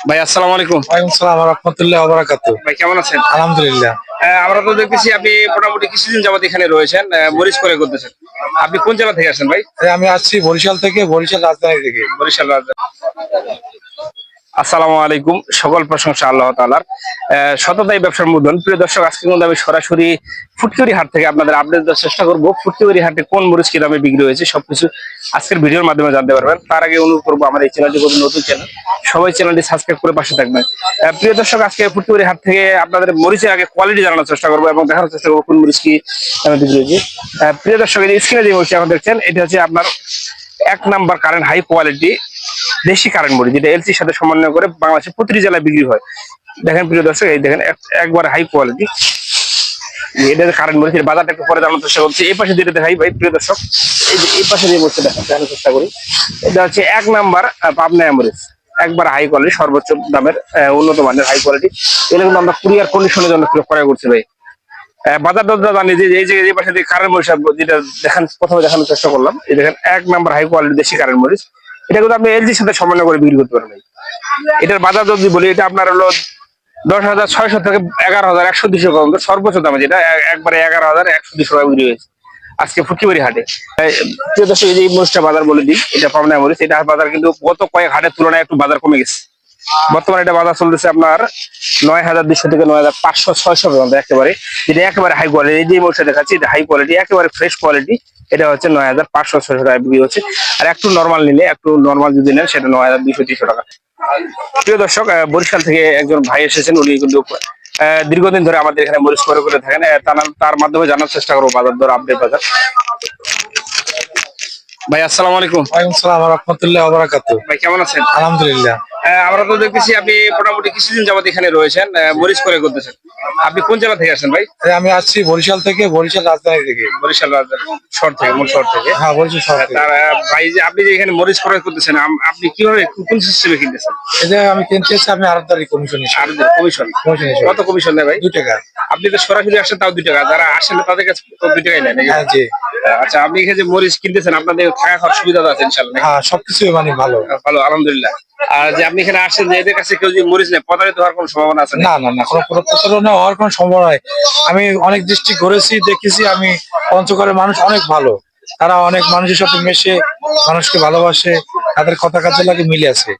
ভাই আসসালামু আলাইকুম। ওয়ালাইকুম সালাম ওয়া রাহমাতুল্লাহি ওয়া বারাকাতুহু। ভাই কেমন আছেন? আলহামদুলিল্লাহ। আমরা তো দেখতেছি আপনি মোটামুটি কিছুদিন যাবত এখানে রয়েছেন, মরিচ ক্রয় করতেছেন। আপনি কোন জেলা থেকে আসেন ভাই? আমি আসছি বরিশাল থেকে, বরিশাল রাজধানী থেকে। বরিশাল রাজধানী। আসসালামু আলাইকুম। সকল প্রশংসা আল্লাহ তাআলার। সততাই ব্যবসার মূলধন। প্রিয় দর্শক, আজকে কিন্তু আমি সরাসরি ফুটকিবাড়ি হাট থেকে আপনাদের আপডেট দেওয়ার চেষ্টা করব। ফুটকিবাড়ি হাটে কোন মরিচ কি দামে বিক্রি হয়েছে সবকিছু আজকের ভিডিওর মাধ্যমে জানতে পারবেন। তার আগে অনুরোধ করবো, আমার এই চ্যানেলটি খুব নতুন চ্যানেল, সবাই চ্যানেলটি সাবস্ক্রাইব করে পাশে থাকবেন। প্রিয় দর্শক, আজকে ফুটকিবাড়ি হাট থেকে আপনাদের মরিচের আগে কোয়ালিটি জানানোর চেষ্টা করবো এবং দেখানোর চেষ্টা করবো কোন মরিচ কি দামে বিক্রি হয়েছে। প্রিয় দর্শক, এই স্ক্রিনে যে মরিচ এখন দেখছেন, এটা হচ্ছে আপনার 1 নাম্বার কারেন্ট হাই কোয়ালিটি দেশি কারেন্ট মরিচ, যেটা এলসির সাথে সমন্বয় করে বাংলাদেশের প্রতিটি জেলায় বিক্রি হয়। দেখেন প্রিয় দর্শক, এই দেখেন একবার হাই কোয়ালিটি এটা কারেন্ট মরিচ। এর বাজারটা একটু পরে জানার চেষ্টা করছি। এই পাশে যেটা দেখাই ভাই প্রিয় দর্শক, এই যে এই পাশে যে মরিচটা দেখানোর চেষ্টা করি, এটা হচ্ছে 1 নাম্বার পাবনা মরিচ, একবার হাই কোয়ালিটি, সর্বোচ্চ দামের উন্নত মানের হাই কোয়ালিটি। এটা কিন্তু আমরা কুরিয়ার কন্ডিশনের জন্য ক্রয় করছি ভাই। বাজার দরটা জানি যে এই যে এই পাশে যে কারেন্ট মরিচ যেটা প্রথমে দেখানোর চেষ্টা করলাম, এই দেখেন 1 নাম্বার হাই কোয়ালিটি দেশি কারেন্ট মরিচ। এটা কিন্তু আপনি এলজির সাথে সমন্বয় করে বিক্রি করতে পারবেন ভাই। এটার বাজার দর যদি বলি, এটা আপনার হলো 10,600 থেকে 11,100-200 পর্যন্ত সর্বোচ্চ দামে, যেটা একবারে 11,100-200 টাকা বিক্রি হয়েছে আজকে ফুটকিবাড়ি হাটে। প্রিয় দর্শক, এই যে মরিচটা বাজার বলে দিই, এটা পাবনা মরিচ। এটা বাজার কিন্তু গত কয়েক হাটের তুলনায় একটু বাজার কমে গেছে। বর্তমানে এটা বাজার চলতেছে আপনার 9,200 থেকে 9,500-600 পর্যন্ত একেবারে, যেটা একেবারে হাই কোয়ালিটি। এই যে মরিচটা দেখাচ্ছি, এটা হাই কোয়ালিটি, একেবারে ফ্রেশ কোয়ালিটি। এটা হচ্ছে 9,500-600 টাকা বিক্রি হচ্ছে। আর একটু নর্মাল নিলে, একটু নর্মাল যদি নেন, সেটা 9,200-300 টাকা। প্রিয় দর্শক, বরিশাল থেকে একজন ভাই এসেছেন, উনি কিন্তু দীর্ঘদিন ধরে আমাদের এখানে মরিচ ক্রয় করে থাকেন। তার মাধ্যমে জানার চেষ্টা করবো বাজার দর, আপডেট বাজার। ভাই আসসালামু আলাইকুম। ওয়ালাইকুম সালাম ওয়া রাহমাতুল্লাহি ওয়া বারাকাতুহু। ভাই কেমন আছেন? আলহামদুলিল্লাহ। আমরা তো দেখতেছি আপনি মোটামুটি কিছুদিন যাবত এখানে রয়েছেন, মরিচ ক্রয় করতেছেন। আপনি কোন জেলা থেকে আসেন ভাই? আমি আসছি বরিশাল থেকে, বরিশাল রাজধানী থেকে। বরিশাল রাজধানী শহর থেকে, মূল শহর থেকে। হ্যাঁ, বরিশাল শহর থেকে। তার ভাই, যে আপনি যে এখানে মরিচ ক্রয় করতেছেন, আপনি কিভাবে কোন সিস্টেমে কিনতেছেন? এই যে আমি কিনতে এসেছি, আমি আড়তদারি কমিশন হিসেবে। আর কমিশন কমিশন হিসেবে কত কমিশন নেয় ভাই? 2 টাকা। আপনি তো সরাসরি আসেন, তাও 2 টাকা। যারা আসেন না তাদের কাছে তো 2 টাকাই নেয় নাকি? হ্যাঁ, জি। আচ্ছা, আপনি এখানে যে মরিচ কিনতেছেন, আপনাদের থাকা খাওয়ার সুবিধা আছে ইনশাল্লাহ নাকি? হ্যাঁ, সবকিছু মানে ভালো। ভালো, আলহামদুলিল্লাহ। আর যে আপনি এখানে আসেন, যে এদের কাছে কেউ যদি মরিচ নেয়, প্রতারিত হওয়ার কোনো সম্ভাবনা আছে না নাকি? না না, কোনো প্রতারণা হওয়ার কোনো সম্ভাবনা নাই। আমি অনেক ডিস্ট্রিক্ট ঘুরেছি, দেখেছি। আমি পঞ্চগড়ের মানুষ অনেক ভালো। তারা অনেক মানুষের সাথে মেশে, মানুষকে ভালোবাসে, তাদের কথা কাজে লাগে মিলে আছে।